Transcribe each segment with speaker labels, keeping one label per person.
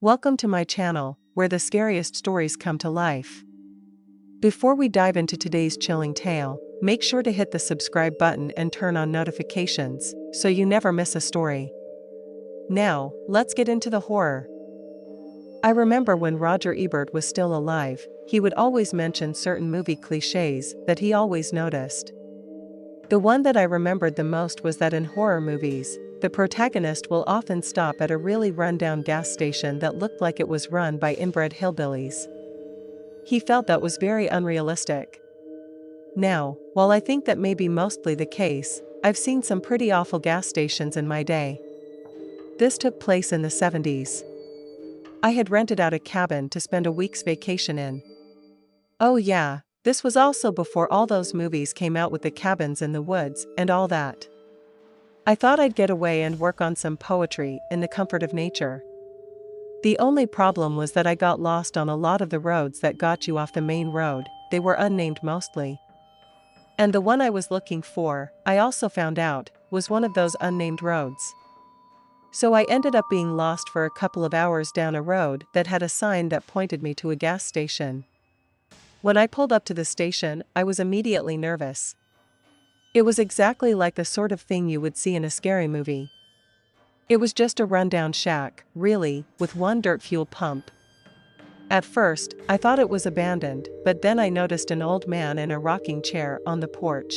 Speaker 1: Welcome to my channel, where the scariest stories come to life. Before we dive into today's chilling tale, make sure to hit the subscribe button and turn on notifications, so you never miss a story. Now, let's get into the horror. I remember when Roger Ebert was still alive, he would always mention certain movie cliches that he always noticed. The one that I remembered the most was that in horror movies, the protagonist will often stop at a really run-down gas station that looked like it was run by inbred hillbillies. He felt that was very unrealistic. Now, while I think that may be mostly the case, I've seen some pretty awful gas stations in my day. This took place in the 70s. I had rented out a cabin to spend a week's vacation in. Oh yeah, this was also before all those movies came out with the cabins in the woods and all that. I thought I'd get away and work on some poetry in the comfort of nature. The only problem was that I got lost on a lot of the roads that got you off the main road. They were unnamed mostly. And the one I was looking for, I also found out, was one of those unnamed roads. So I ended up being lost for a couple of hours down a road that had a sign that pointed me to a gas station. When I pulled up to the station, I was immediately nervous. It was exactly like the sort of thing you would see in a scary movie. It was just a rundown shack, really, with one dirt fuel pump. At first, I thought it was abandoned, but then I noticed an old man in a rocking chair on the porch.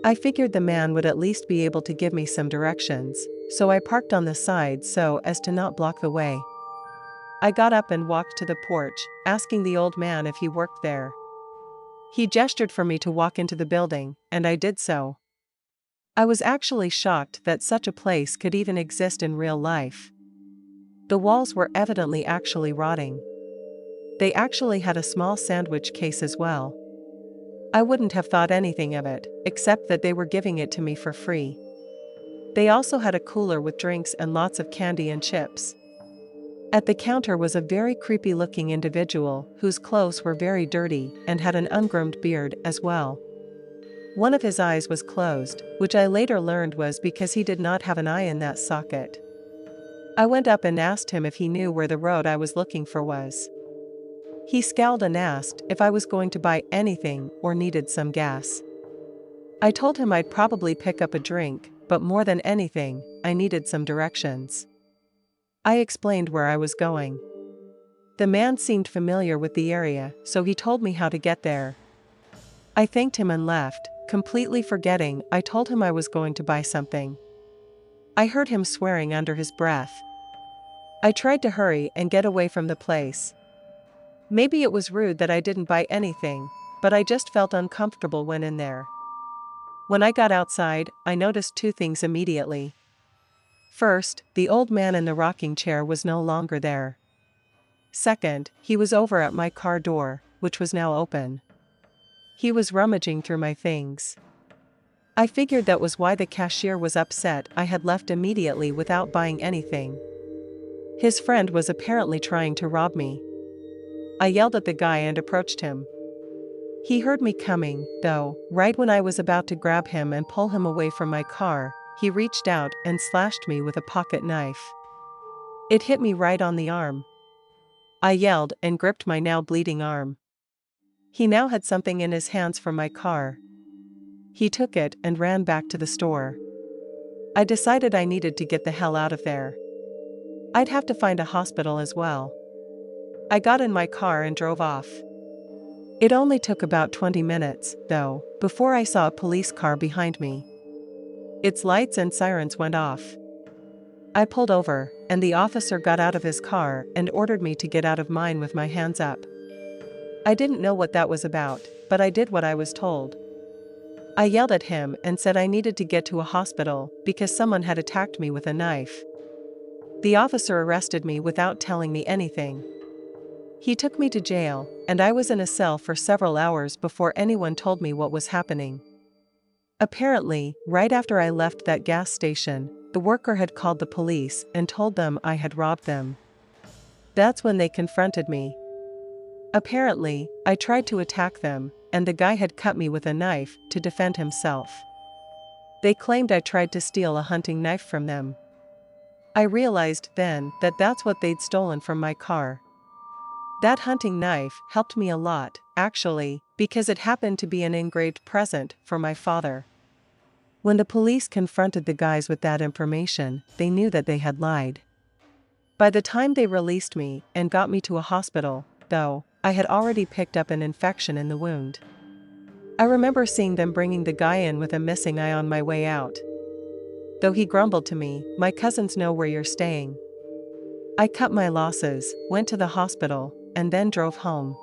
Speaker 1: I figured the man would at least be able to give me some directions, so I parked on the side so as to not block the way. I got up and walked to the porch, asking the old man if he worked there. He gestured for me to walk into the building, and I did so. I was actually shocked that such a place could even exist in real life. The walls were evidently actually rotting. They actually had a small sandwich case as well. I wouldn't have thought anything of it, except that they were giving it to me for free. They also had a cooler with drinks and lots of candy and chips. At the counter was a very creepy-looking individual whose clothes were very dirty and had an ungroomed beard as well. One of his eyes was closed, which I later learned was because he did not have an eye in that socket. I went up and asked him if he knew where the road I was looking for was. He scowled and asked if I was going to buy anything or needed some gas. I told him I'd probably pick up a drink, but more than anything, I needed some directions. I explained where I was going. The man seemed familiar with the area, so he told me how to get there. I thanked him and left, completely forgetting I told him I was going to buy something. I heard him swearing under his breath. I tried to hurry and get away from the place. Maybe it was rude that I didn't buy anything, but I just felt uncomfortable when in there. When I got outside, I noticed two things immediately. First, the old man in the rocking chair was no longer there. Second, he was over at my car door, which was now open. He was rummaging through my things. I figured that was why the cashier was upset I had left immediately without buying anything. His friend was apparently trying to rob me. I yelled at the guy and approached him. He heard me coming, though, right when I was about to grab him and pull him away from my car. He reached out and slashed me with a pocket knife. It hit me right on the arm. I yelled and gripped my now bleeding arm. He now had something in his hands from my car. He took it and ran back to the store. I decided I needed to get the hell out of there. I'd have to find a hospital as well. I got in my car and drove off. It only took about 20 minutes, though, before I saw a police car behind me. Its lights and sirens went off. I pulled over, and the officer got out of his car and ordered me to get out of mine with my hands up. I didn't know what that was about, but I did what I was told. I yelled at him and said I needed to get to a hospital because someone had attacked me with a knife. The officer arrested me without telling me anything. He took me to jail, and I was in a cell for several hours before anyone told me what was happening. Apparently, right after I left that gas station, the worker had called the police and told them I had robbed them. That's when they confronted me. Apparently, I tried to attack them, and the guy had cut me with a knife to defend himself. They claimed I tried to steal a hunting knife from them. I realized then that that's what they'd stolen from my car. That hunting knife helped me a lot, actually, because it happened to be an engraved present for my father. When the police confronted the guys with that information, they knew that they had lied. By the time they released me and got me to a hospital, though, I had already picked up an infection in the wound. I remember seeing them bringing the guy in with a missing eye on my way out. Though he grumbled to me, "My cousins know where you're staying." I cut my losses, went to the hospital, and then drove home.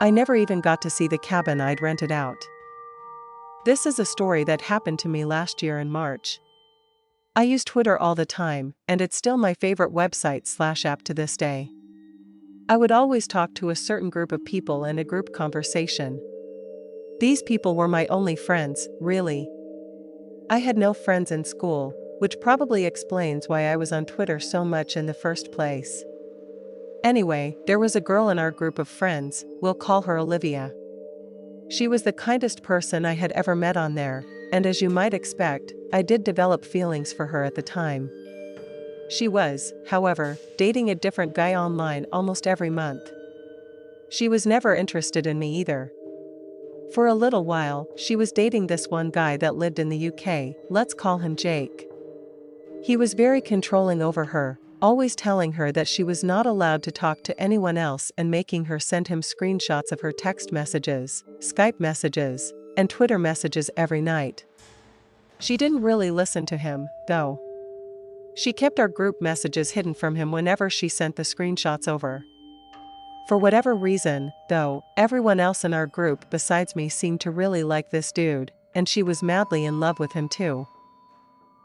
Speaker 1: I never even got to see the cabin I'd rented out. This is a story that happened to me last year in March. I use Twitter all the time, and it's still my favorite website/app to this day. I would always talk to a certain group of people in a group conversation. These people were my only friends, really. I had no friends in school, which probably explains why I was on Twitter so much in the first place. Anyway, there was a girl in our group of friends, we'll call her Olivia. She was the kindest person I had ever met on there, and as you might expect, I did develop feelings for her at the time. She was, however, dating a different guy online almost every month. She was never interested in me either. For a little while, she was dating this one guy that lived in the UK, let's call him Jake. He was very controlling over her, always telling her that she was not allowed to talk to anyone else and making her send him screenshots of her text messages, Skype messages, and Twitter messages every night. She didn't really listen to him, though. She kept our group messages hidden from him whenever she sent the screenshots over. For whatever reason, though, everyone else in our group besides me seemed to really like this dude, and she was madly in love with him too.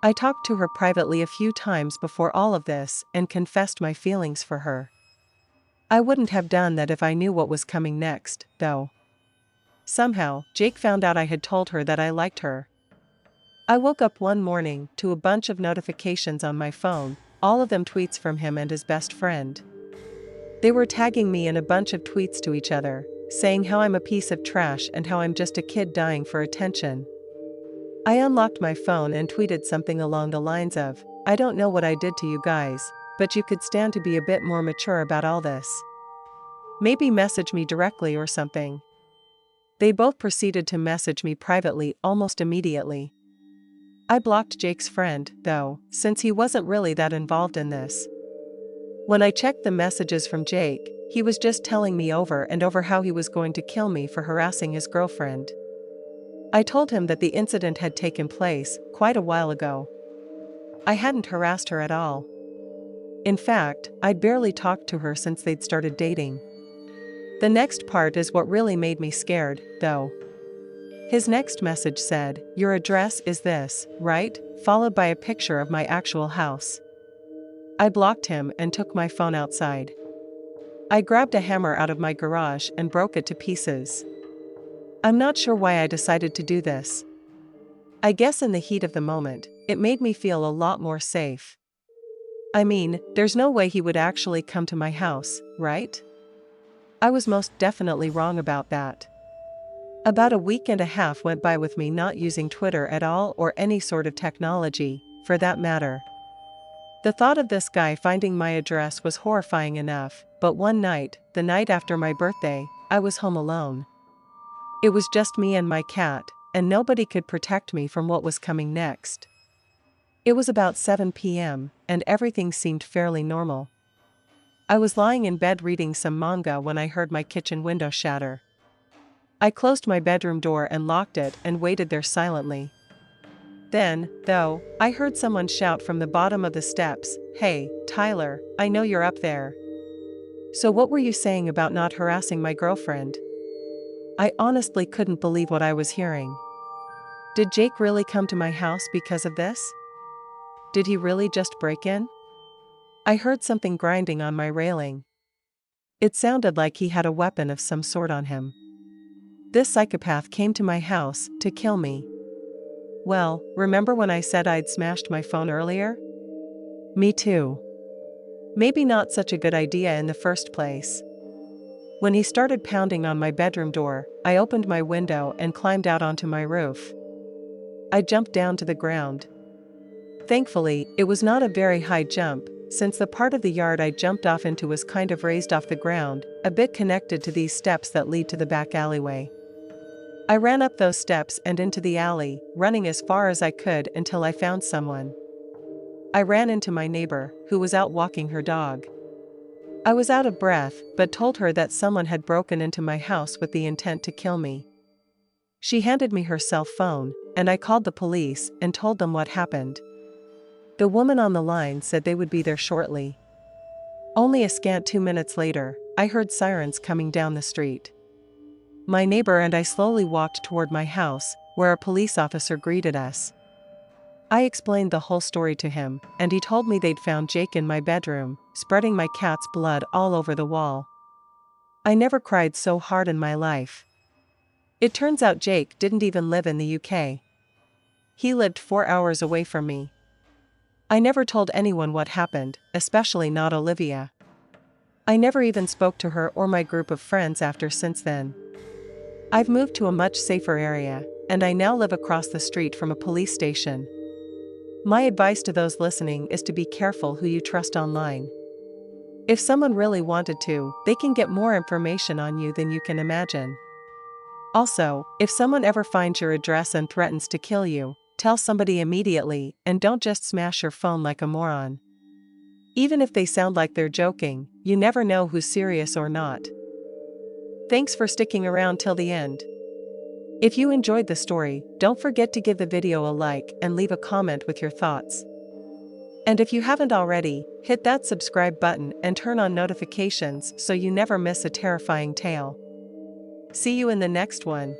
Speaker 1: I talked to her privately a few times before all of this and confessed my feelings for her. I wouldn't have done that if I knew what was coming next, though. Somehow, Jake found out I had told her that I liked her. I woke up one morning to a bunch of notifications on my phone, all of them tweets from him and his best friend. They were tagging me in a bunch of tweets to each other, saying how I'm a piece of trash and how I'm just a kid dying for attention. I unlocked my phone and tweeted something along the lines of, "I don't know what I did to you guys, but you could stand to be a bit more mature about all this. Maybe message me directly or something." They both proceeded to message me privately almost immediately. I blocked Jake's friend, though, since he wasn't really that involved in this. When I checked the messages from Jake, he was just telling me over and over how he was going to kill me for harassing his girlfriend. I told him that the incident had taken place quite a while ago. I hadn't harassed her at all. In fact, I'd barely talked to her since they'd started dating. The next part is what really made me scared, though. His next message said, "Your address is this, right?" followed by a picture of my actual house. I blocked him and took my phone outside. I grabbed a hammer out of my garage and broke it to pieces. I'm not sure why I decided to do this. I guess in the heat of the moment, it made me feel a lot more safe. I mean, there's no way he would actually come to my house, right? I was most definitely wrong about that. About a week and a half went by with me not using Twitter at all or any sort of technology, for that matter. The thought of this guy finding my address was horrifying enough, but one night, the night after my birthday, I was home alone. It was just me and my cat, and nobody could protect me from what was coming next. It was about 7 p.m., and everything seemed fairly normal. I was lying in bed reading some manga when I heard my kitchen window shatter. I closed my bedroom door and locked it and waited there silently. Then, though, I heard someone shout from the bottom of the steps, "Hey, Tyler, I know you're up there. So what were you saying about not harassing my girlfriend?" I honestly couldn't believe what I was hearing. Did Jake really come to my house because of this? Did he really just break in? I heard something grinding on my railing. It sounded like he had a weapon of some sort on him. This psychopath came to my house to kill me. Well, remember when I said I'd smashed my phone earlier? Me too. Maybe not such a good idea in the first place. When he started pounding on my bedroom door, I opened my window and climbed out onto my roof. I jumped down to the ground. Thankfully, it was not a very high jump, since the part of the yard I jumped off into was kind of raised off the ground, a bit connected to these steps that lead to the back alleyway. I ran up those steps and into the alley, running as far as I could until I found someone. I ran into my neighbor, who was out walking her dog. I was out of breath, but told her that someone had broken into my house with the intent to kill me. She handed me her cell phone, and I called the police and told them what happened. The woman on the line said they would be there shortly. Only a scant 2 minutes later, I heard sirens coming down the street. My neighbor and I slowly walked toward my house, where a police officer greeted us. I explained the whole story to him, and he told me they'd found Jake in my bedroom, spreading my cat's blood all over the wall. I never cried so hard in my life. It turns out Jake didn't even live in the UK. He lived 4 hours away from me. I never told anyone what happened, especially not Olivia. I never even spoke to her or my group of friends after since then. I've moved to a much safer area, and I now live across the street from a police station. My advice to those listening is to be careful who you trust online. If someone really wanted to, they can get more information on you than you can imagine. Also, if someone ever finds your address and threatens to kill you, tell somebody immediately and don't just smash your phone like a moron. Even if they sound like they're joking, you never know who's serious or not. Thanks for sticking around till the end. If you enjoyed the story, don't forget to give the video a like and leave a comment with your thoughts. And if you haven't already, hit that subscribe button and turn on notifications so you never miss a terrifying tale. See you in the next one.